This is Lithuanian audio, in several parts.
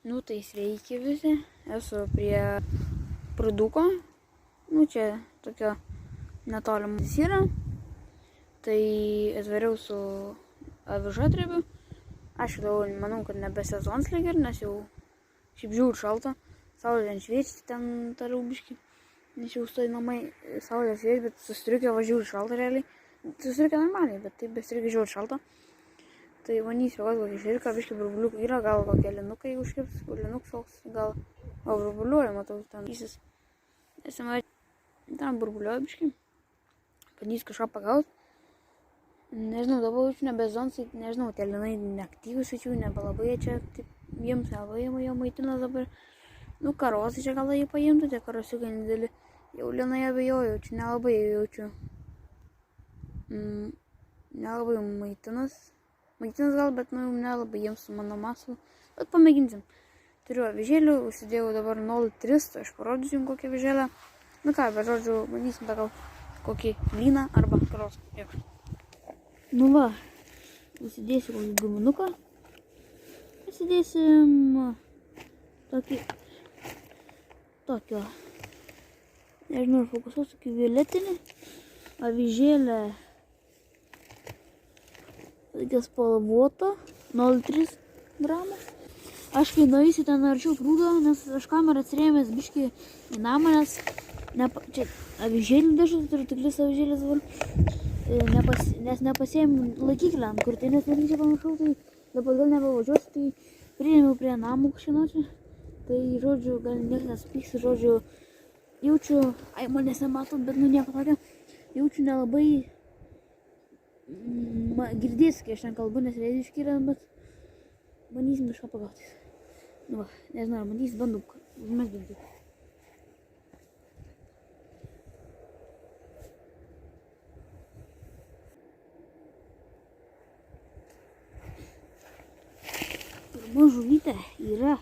Nu tai sveiki visi, esu prie Prūduko, čia tokio netolimas yra, tai atvariau su avižadrebiu. Aš jau manau, kad nebe sezonas lyg ir, nes jau šiaip žiūri šalta, saulė ten šviečia, ten toliau biškį, nes jau stoji namai, saulė šviečia, bet sustriukė važiuoju šalta realiai, sustriukė normaliai, bet taip bestriukė žiūri šalta. Tai manysiu, kad kokį širką, biškį burbuliukų yra, gal kokie linukai užkips, linuks koks, gal burbuliuoja, matau, ten įsis. Ten burbuliuoja biškį, bandysiu kažką pagauti. Nežinau, dabar jaučiu nebe zonsai, nežinau, tie linai neaktyvus jaučiu, nebelabai čia, taip, jiems nelabai jau maitina dabar. Nu, karosai čia gal jie paimtų, tie karosiukai nedėli, jau linai abejoju, čia nelabai jaučiu. Nelabai maitinas gal, bet nu nelabai jiems su mano masalu, bet pamėginsim. Turiu avižėlių, užsidėjau dabar 0,3, tai aš parodysiu jums kokią avižėlę. Nu ką, bet žodžiu, bandysim tą gal kokį lyną arba karosą. Nu va, užsidėsiu kokį guminuką. Užsidėsim tokio, nežinau, ar fokusuosiu tokį violetinį avižėlę. Tokia spalvota, 0,3 gramų. Aš kai nueisiu ten arčiau prūdo, nes aš kamerą atsirėmęs biškį į namą, nes čia avižėlių dažas, turiu tiklis avižėlės dabar, nes nepasiėmiau laikiklę ant krūtinės, nes čia panašau, tai dabar gal nebavažiuosiu, tai priėmiau prie namų kažkieno čia. Tai, žodžiu, gal niekas nesupyks, žodžiu, jaučiu, manęs nematot, bet nu nieko tokio, jaučiu nelabai girdės, kai aš ten kalbu, nes reidiškai yra, bet bandysim kažką pagauti. Nu va, nežinau, ar bandysim, bandom, mes bandom. Pirma žuvytė yra,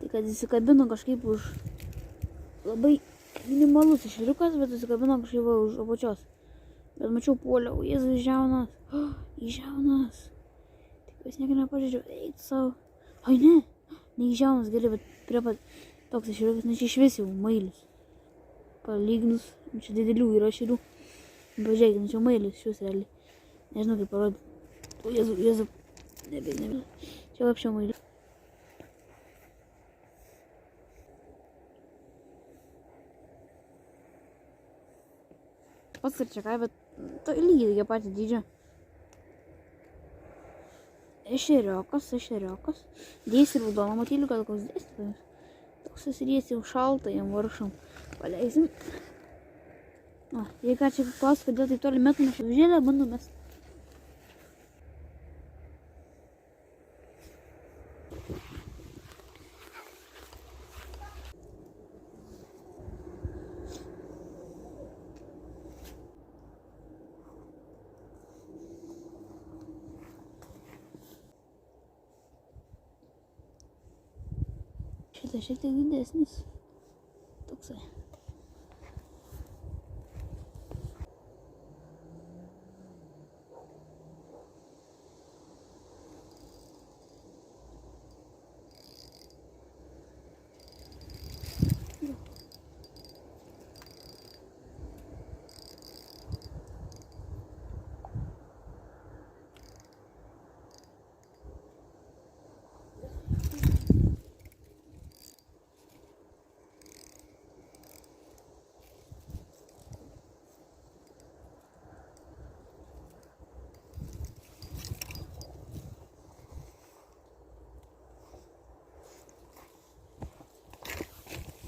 tai kad įsikabino kažkaip už labai minimalus išviriukas, bet įsikabino kažkaip už apačios. Bet mačiau puoliau, Jėzus, žiaunas, įžiaunas. Tik vis nieko nepažiūrėjau, eik savo. Ai ne, neįžiaunas gali, bet prie pat toks išriukas, nes čia išvis jau mailis. Palyginus, čia didelių yra širių. Pažiūrėkit, čia mailis šius realiai. Nežinau kaip parodyti. O Jėzu, nebe. Čia apšio mailis. Pats ir čia ką, bet to lygiai tokia patį dydžio. Ešeriokas. Dėsi raudoną matylių, gal koks dėstytojas. Toks įsidės jau šaltą, jam varšom. Paleisim. Jei ką čia klaus, kodėl taip toli metu mes avižėlę, bandom mes. Šitas šiek tiek didesnis. Toksai.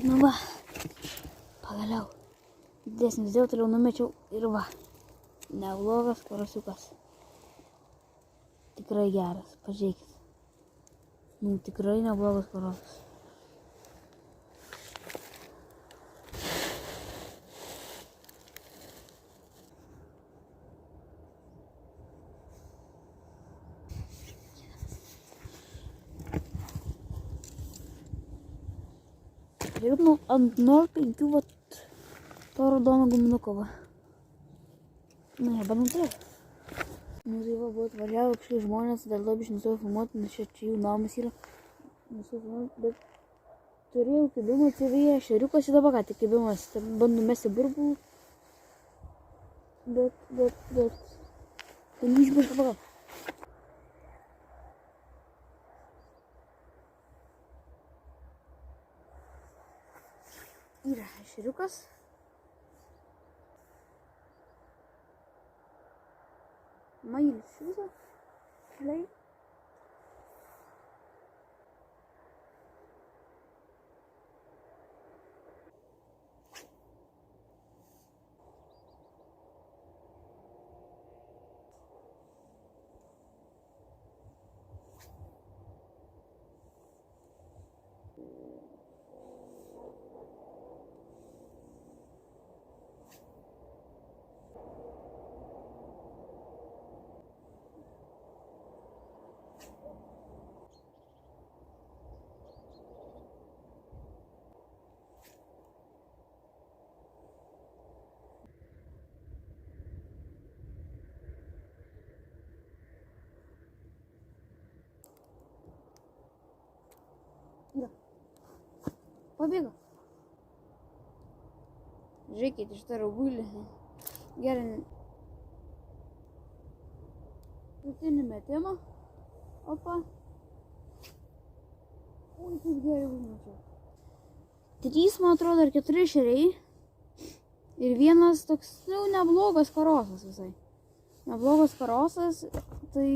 Nu va, pagaliau. Didesnis dėl toliau numečiau ir va. Neblogas karosiukas. Tikrai geras, pažiūrėkit. Nu, tikrai neblogas karosiukas. Ir nu, ant 0,5 vat to raudono guminuko va. Nu, bandom taip. Nu, tai va, buvo atvažiavo kažkaip žmonės, dėl to biškai nustojau filmuoti, nes čia jų namas yra. Nesužinau, bet turėjau kibimą civyje, šeriukas į dabar ką tik kibimas, bandau mesti burbulų. Bet. Tai neišbėgta dabar. Yra šeriukas. Mailis visą. Šaliai. Yra. Pabėgo. Žiūrėkit, iš tą raugulį. Gerai. Putinį metimą. Opa. Ui, kaip gerai užmečiau. 3, man atrodo, ar 4 šeriai. Ir vienas toks, neblogas karosas visai. Neblogas karosas, tai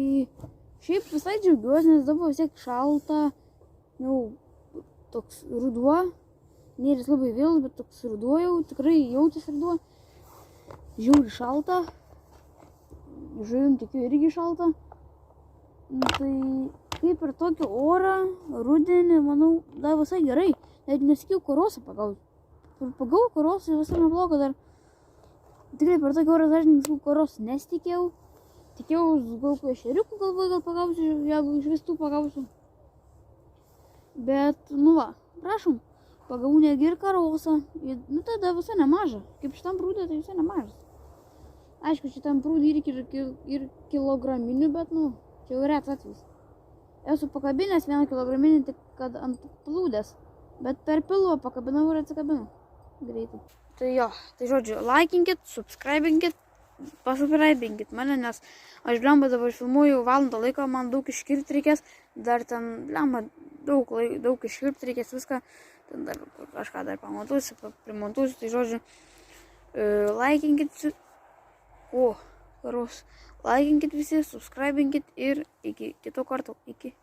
šiaip visai džiaugiuosi, nes dabar vis tiek šalta. Toks ruduo. Nėris labai vėlus, bet toks ruduo jau, tikrai jautis ruduo. Žiauri šalta. Žuvim tikiu irgi šalta. Tai kaip ir tokį orą, rudenį, manau, dar visai gerai. Net nesikiau karosą pagauti. Pagau karosą visai nebloga dar. Tikrai per tokį orą dažnai karosą nesitikėjau. Tikėjau, gal ešeriukų galvoju, gal pagausiu, jeigu iš vis tų pagausiu. Bet, va, prašom, pagavau netgi ir karosą. Tada visai nemaža. Kaip šitam prūdė, tai visai nemažas. Aišku, šitam prūdė ir kilograminių, bet, čia jau retas atvejis. Esu pakabinęs 1 kilograminį, tik kad ant plūdės. Bet per pilvą pakabinau ir atsikabinau. Greitai. Tai jo, tai žodžiu, laikinkit, subscribinkit, pasubscribinkit mane, nes aš blemba dabar filmuoju valandą laiko, man daug iškirpti reikės. Dar ten, blemba, daug iškirpti reikės viską. Ten dar kažką dar pamontuosiu, primontuosiu, tai žodžiu, laikinkit, laikinkit visi, subscribinkit ir iki kito karto, iki.